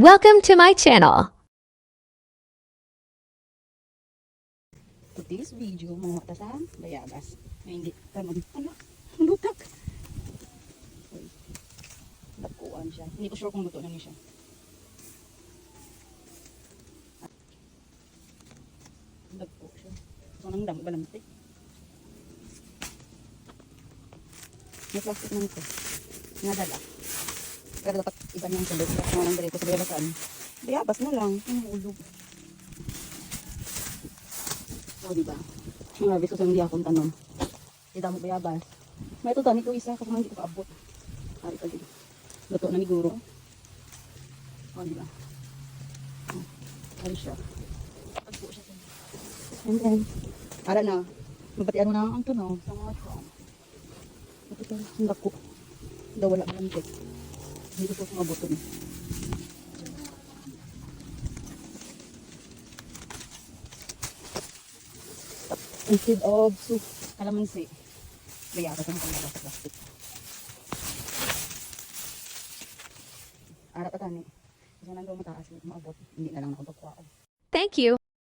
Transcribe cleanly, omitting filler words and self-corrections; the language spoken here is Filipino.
Welcome to my channel. To this video, mga sa bayabas. May hindi tanong. Ano? Lutak. Uy. Dakuan siya. Hindi ko sure kung luto na niya siya. Dagko siya. So, nang dami ba lamtik? May plastic na nito. Nadala. Pero dapat iba niyang sulog. Kasi walang dali ko sa bayabasan. Bayabas na lang. Ang hulog. O, diba? Marabis ko sa hindi akong tanong. Hindi damo bayabas. May ito tani ko isa kasi hindi ko kaabot. Ari pa din. Luto na ni Guro. O, diba? Ari siya. Pagpo siya sa. And then, ara na. Mabati ano na ang tunaw sa mga ito. Ito ang dako. Daw wala ang tek. Dito ko mabuto niya. Instead of soup, kalamansi. Bayabas ang pangalawa sa plastic. Ara pa tani. Kasi nandun mataas, maabot. Hindi na lang nakapagkuha. Thank you.